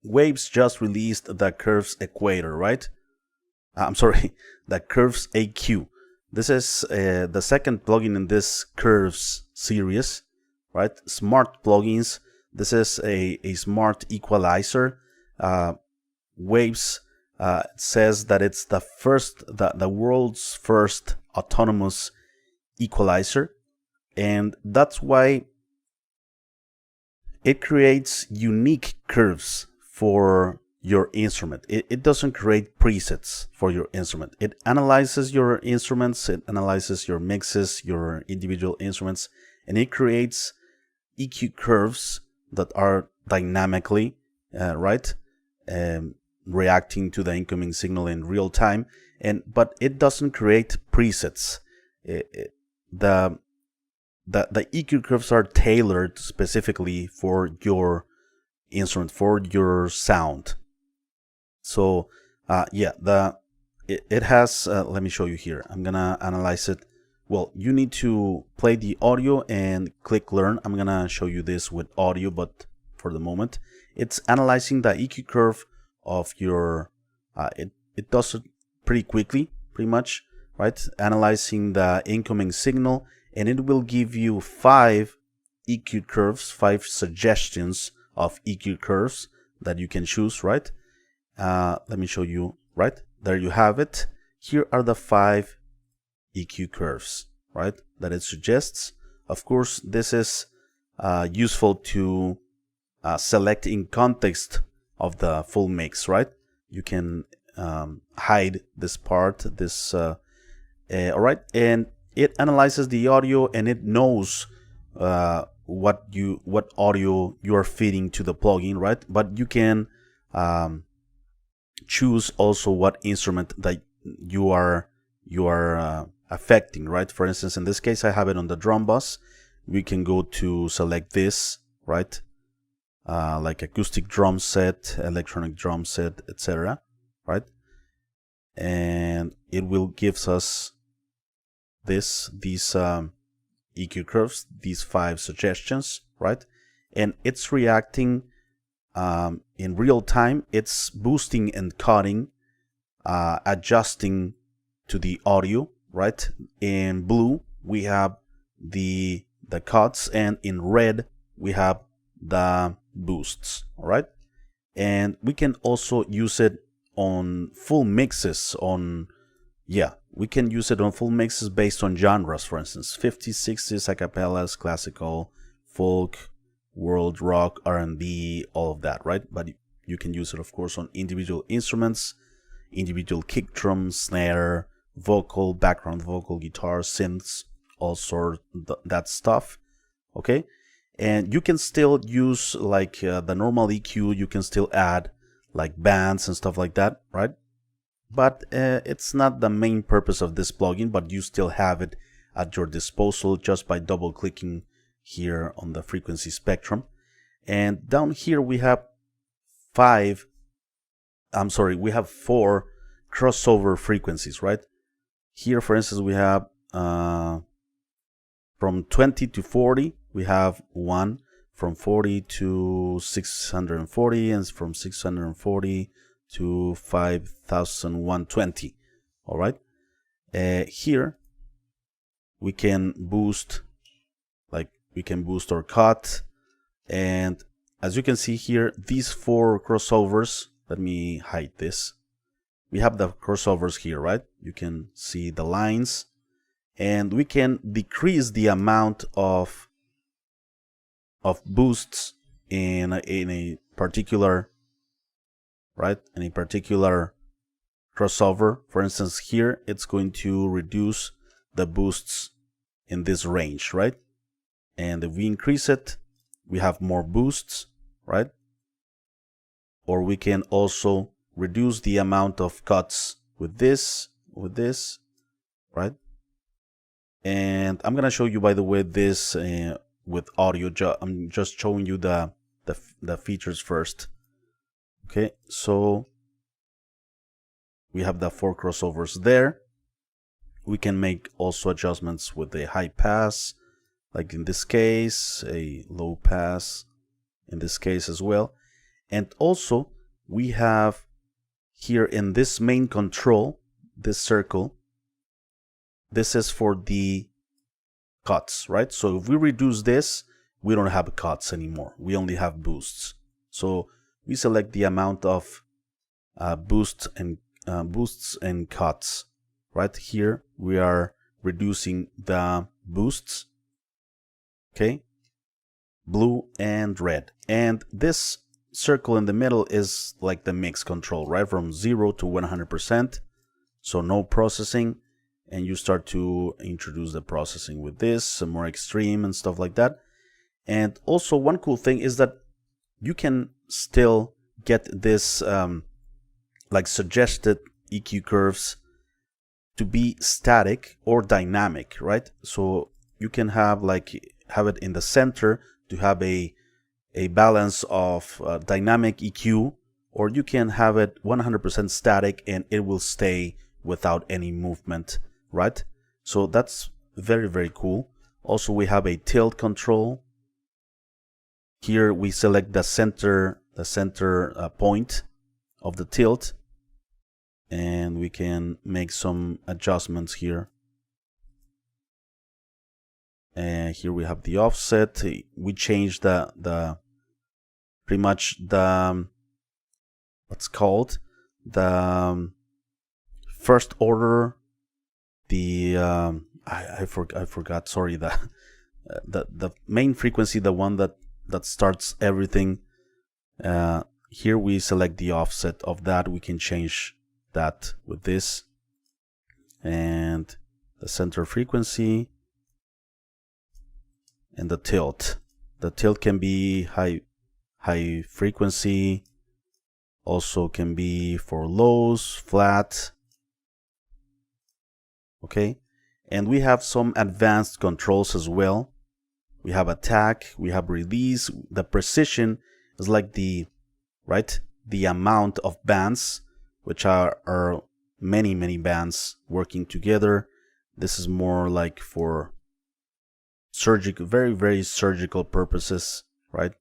Waves just released the Curves Equator, right? I'm sorry, the Curves AQ. This is the second plugin in this Curves series, right? Smart plugins. This is a smart equalizer. Waves says that it's the world's first autonomous equalizer, and that's why it creates unique curves for your instrument. It doesn't create presets for your instrument. It analyzes your instruments, it analyzes your mixes, your individual instruments, and it creates EQ curves that are dynamically reacting to the incoming signal in real time. But it doesn't create presets. The EQ curves are tailored specifically for your instrument, for your sound. So it has, let me show you here. I'm gonna analyze it. Well, you need to play the audio and click learn. I'm gonna show you this with audio, but for the moment, it's analyzing the EQ curve of your, it does it pretty quickly, pretty much, right? Analyzing the incoming signal, and it will give you 5 EQ curves, 5 suggestions of EQ curves that you can choose, right? Let me show you, right? There you have it. Here are the 5 EQ curves, right? That it suggests. Of course, this is useful to select in context of the full mix, right? You can hide this part, all right, and it analyzes the audio and it knows what audio you are feeding to the plugin, right? But you can choose also what instrument that you are affecting, right? For instance, in this case, I have it on the drum bus. We can go to select this, right? Like acoustic drum set, electronic drum set, etc., right? And it will gives us these EQ curves, these 5 suggestions, right? And it's reacting in real time. It's boosting and cutting, adjusting to the audio, right? In blue we have the cuts, and in red we have the boosts, all right? And we can also use it on full mixes, we can use it on full mixes based on genres, for instance, 50s, 60s, acapellas, classical, folk, world, rock, R&B, all of that, right? But you can use it, of course, on individual instruments, individual kick drum, snare, vocal, background vocal, guitar, synths, all sort that stuff, okay? And you can still use like the normal EQ. You can still add like bands and stuff like that, right? But it's not the main purpose of this plugin, but you still have it at your disposal just by double clicking here on the frequency spectrum. And down here we have 4 crossover frequencies, right? Here, for instance, we have from 20 to 40, we have 1, from 40 to 640, and from 640 to 5120. All right. Here we can boost, or cut, and as you can see here, these 4 crossovers. Let me hide this. We have the crossovers here, right? You can see the lines, and we can decrease the amount of boosts in a particular, right? In a particular crossover. For instance, here it's going to reduce the boosts in this range, right? And if we increase it, we have more boosts, right? Or we can also reduce the amount of cuts with this, right? And I'm gonna show you, by the way, this with audio. I'm just showing you the features first. Okay, so we have the 4 crossovers there. We can make also adjustments with a high pass, like in this case, a low pass in this case as well. And also we have here in this main control, this circle, this is for the cuts, right? So if we reduce this, we don't have cuts anymore. We only have boosts. So we select the amount of boosts and cuts. Right here we are reducing the boosts, okay, blue and red, and this circle in the middle is like the mix control, right, from 0 to 100%. So no processing, and you start to introduce the processing with this, some more extreme and stuff like that. And also one cool thing is that you can still get this like suggested EQ curves to be static or dynamic, right? So you can have it in the center to have a balance of dynamic EQ, or you can have it 100% static and it will stay without any movement, right? So that's very, very cool. Also, we have a tilt control. Here we select the center point of the tilt, and we can make some adjustments here. And here we have the offset. We change the pretty much the what's called the first order, the I forgot, sorry, the main frequency, the one that starts everything. Here we select the offset of that. We can change that with this, and the center frequency and the tilt. The tilt can be high frequency, also can be for lows, flat. Okay, and we have some advanced controls as well. We have attack, we have release. The precision is like the amount of bands, which are many bands working together. This is more like for surgical, very surgical purposes, right?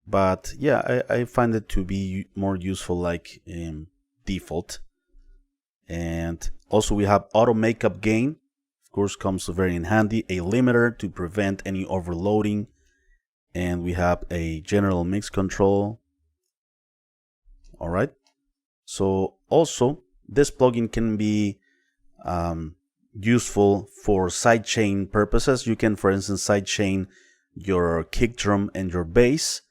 But yeah, I find it to be more useful like default. And also we have auto makeup gain, of course, comes very in handy. A limiter to prevent any overloading, and we have a general mix control. All right, so also this plugin can be useful for sidechain purposes. You can, for instance, sidechain your kick drum and your bass.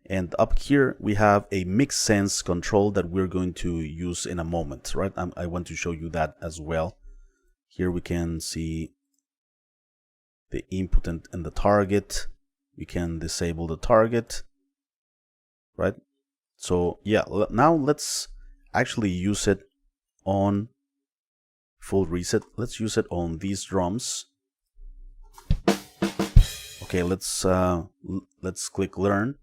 And up here we have a mix sense control that we're going to use in a moment, right? I want to show you that as well. Here we can see the input and the target. We can disable the target, right? So yeah, now let's actually use it on full reset. Let's use it on these drums. Okay, let's click learn.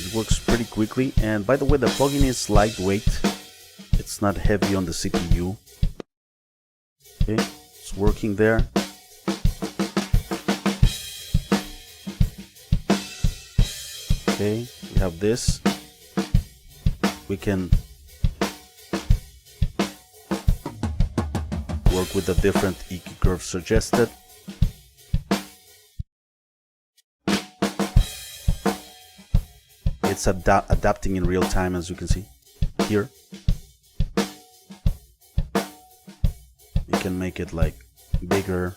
It works pretty quickly, and by the way, the plugin is lightweight. It's not heavy on the CPU. Okay, it's working there. Okay, we have this. We can work with the different EQ curves suggested. It's adapting in real time, as you can see here. You can make it like bigger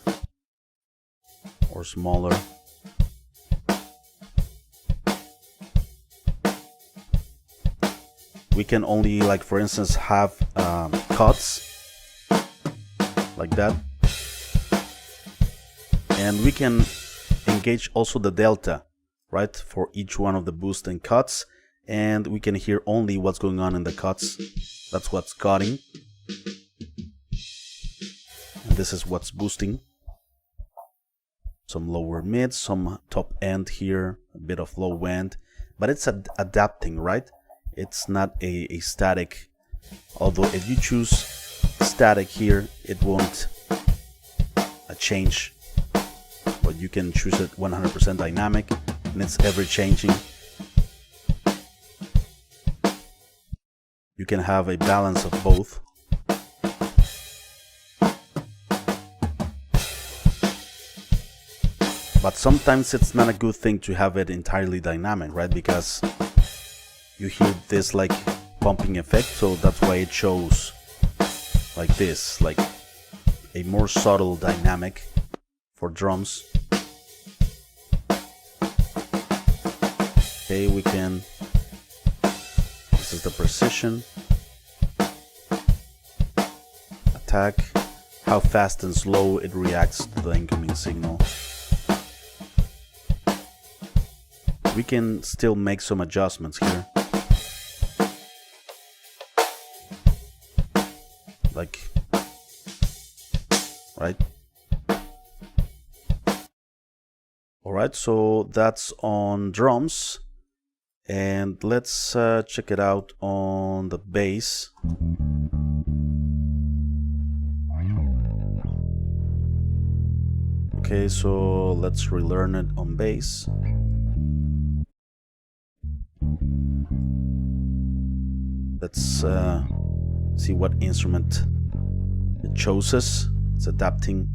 or smaller. We can only, like, for instance, have cuts like that, and we can engage also the delta, right, for each one of the boost and cuts, and we can hear only what's going on in the cuts. That's what's cutting, and this is what's boosting. Some lower mid, some top end here, a bit of low end, but it's adapting, right? It's not a static, although if you choose static here, it won't change what but you can choose it 100% dynamic, and it's ever changing. You can have a balance of both. But sometimes it's not a good thing to have it entirely dynamic, right? Because you hear this like pumping effect, so that's why it shows like this, like a more subtle dynamic for drums. Okay, we can, this is the precision, attack, how fast and slow it reacts to the incoming signal. We can still make some adjustments here. Like, right? Alright, so that's on drums. And let's check it out on the bass. Okay, so let's relearn it on bass. Let's see what instrument it chooses. It's adapting.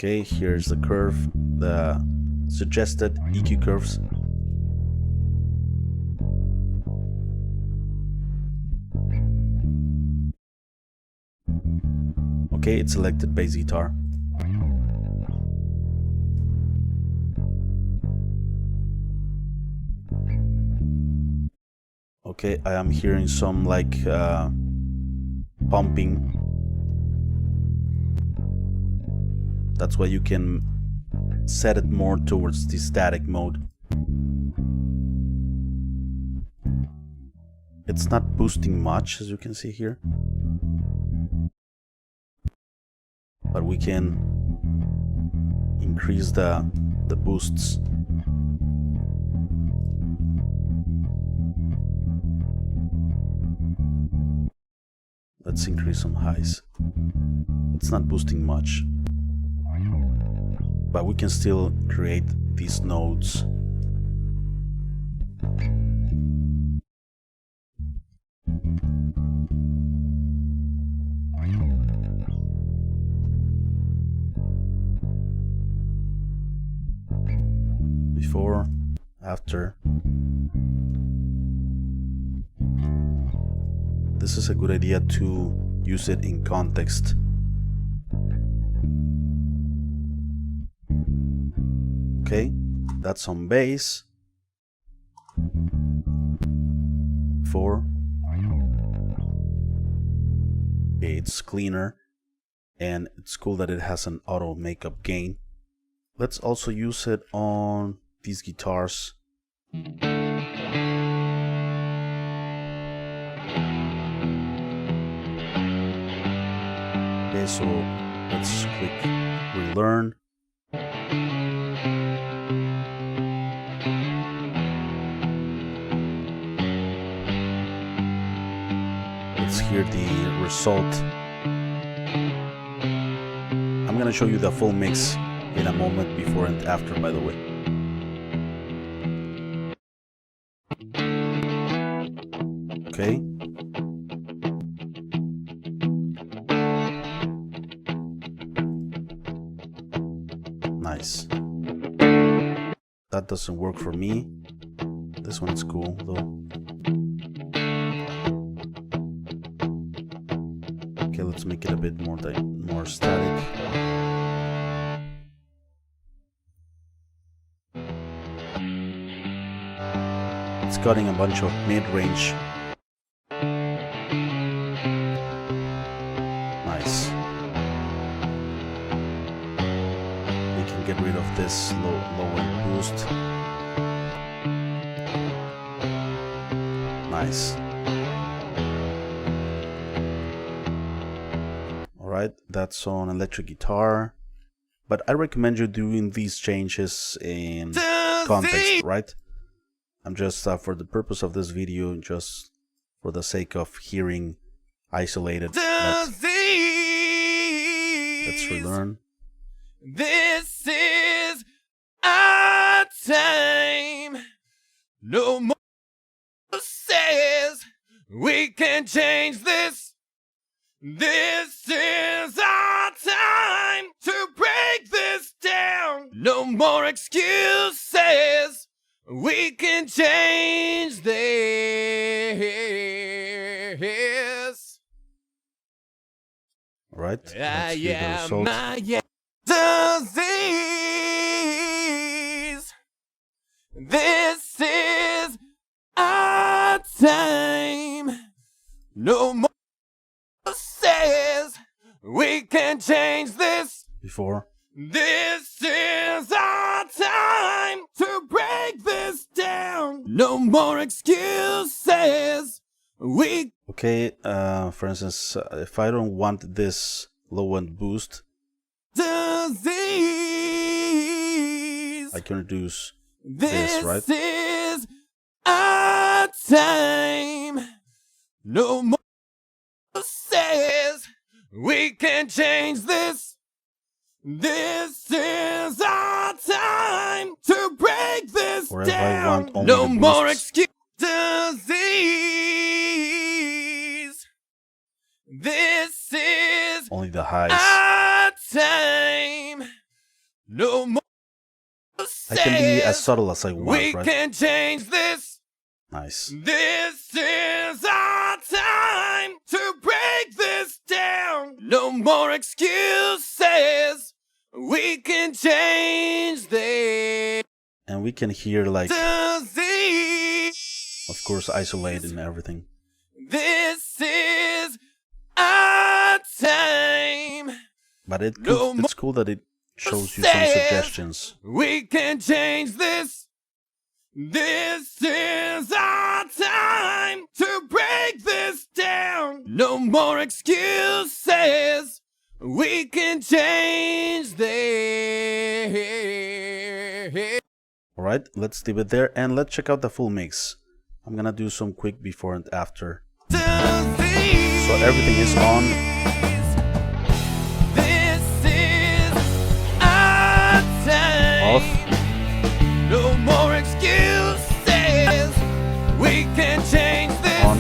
Okay, here's the curve, the suggested EQ curves. Okay, it selected bass guitar. Okay, I am hearing some like pumping. That's why you can set it more towards the static mode. It's not boosting much, as you can see here. But we can increase the boosts. Let's increase some highs. It's not boosting much, but we can still create these nodes. Before, after. This is a good idea to use it in context. Okay, that's on bass. 4. It's cleaner, and it's cool that it has an auto makeup gain. Let's also use it on these guitars. Okay, so let's click relearn. Let's hear the result. I'm gonna show you the full mix in a moment, before and after, by the way. Okay. Nice. That doesn't work for me. This one's cool though. Okay, let's make it a bit more static. It's cutting a bunch of mid-range. Nice. We can get rid of this low end boost. Nice. Alright, that's on electric guitar. But I recommend you doing these changes in context, right? I'm just for the purpose of this video, just for the sake of hearing isolated. Let's relearn. This is our time. No more says we can change this. This is our time to break this down. No more excuses. We can change this. All right. Let's hear the result. Disease. This is our time. No more says we can change this. Before. This is our time to break this down. No more excuses. Okay, for instance, if I don't want this low end boost, disease. I can reduce this, right? This is our time. No more says we can change this. This is our time to break this down. No more excuses. Disease. This is only the highs. Our time. No more I can be as subtle as I want, we right? can change this. Nice. This is our time to break this down. No more excuses. We can change this. And we can hear like, disease. of course, isolated and everything. This is our time. But it's cool that it shows you some suggestions. We can change this. This is our time to break this down. No more excuses. We can change this. Alright, let's leave it there and let's check out the full mix. I'm gonna do some quick before and after. So everything is on. This is our time. Off. No more excuses. We can change this. On.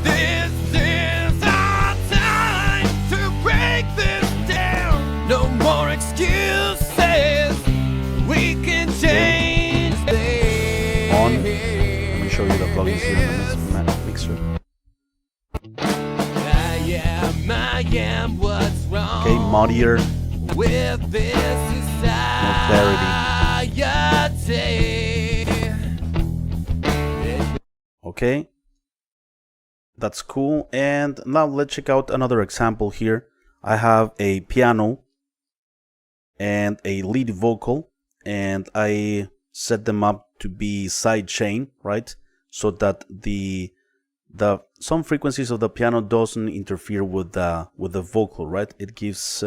This is our time to break this down. No more excuses. We can change this. On. Let me show you the plugins here in the mixer. I am what's wrong. Okay, muddier. With this More clarity. Okay, that's cool. And now let's check out another example here. I have a piano and a lead vocal, and I set them up to be sidechain, right? So that some frequencies of the piano doesn't interfere with the vocal, right? It gives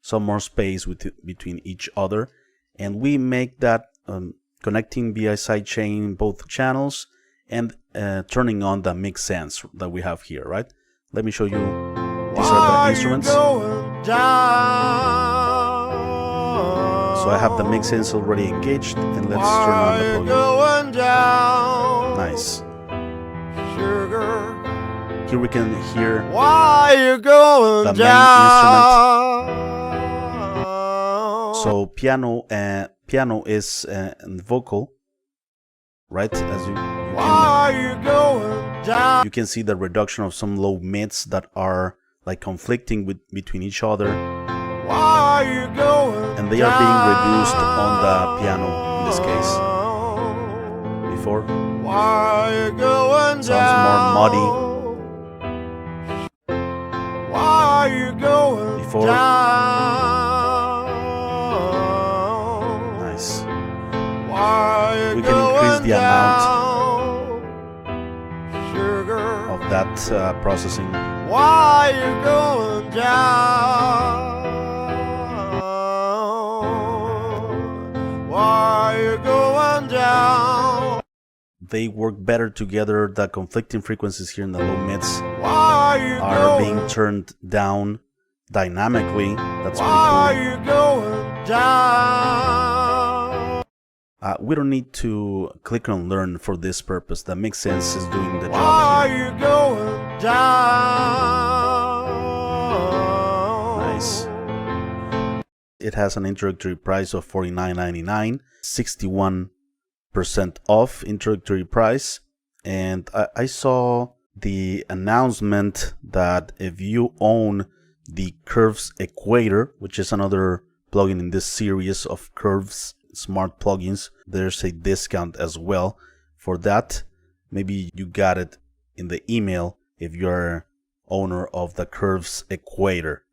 some more space between each other, and we make that connecting via sidechain both channels and turning on the mix sense that we have here, right? Let me show you. These are the instruments. So I have the mix sense already engaged, and let's turn on the plugin. Nice. Here we can hear the main instrument. So piano is vocal, right? As you can see the reduction of some low mids that are like conflicting between each other, and they are being reduced on the piano in this case. Before sounds more muddy. Before nice. We can increase the amount of that processing. Why you going down? Why you going down? they work better together. The conflicting frequencies here in the low mids are being turned down dynamically. That's pretty cool. We don't need to click on learn for this purpose. The mix sense is doing the job here. Nice. It has an introductory price of $49.99, 61% off introductory price. And I saw the announcement that if you own the Curves Equator, which is another plugin in this series of Curves smart plugins, there's a discount as well for that. Maybe you got it in the email if you're owner of the Curves Equator.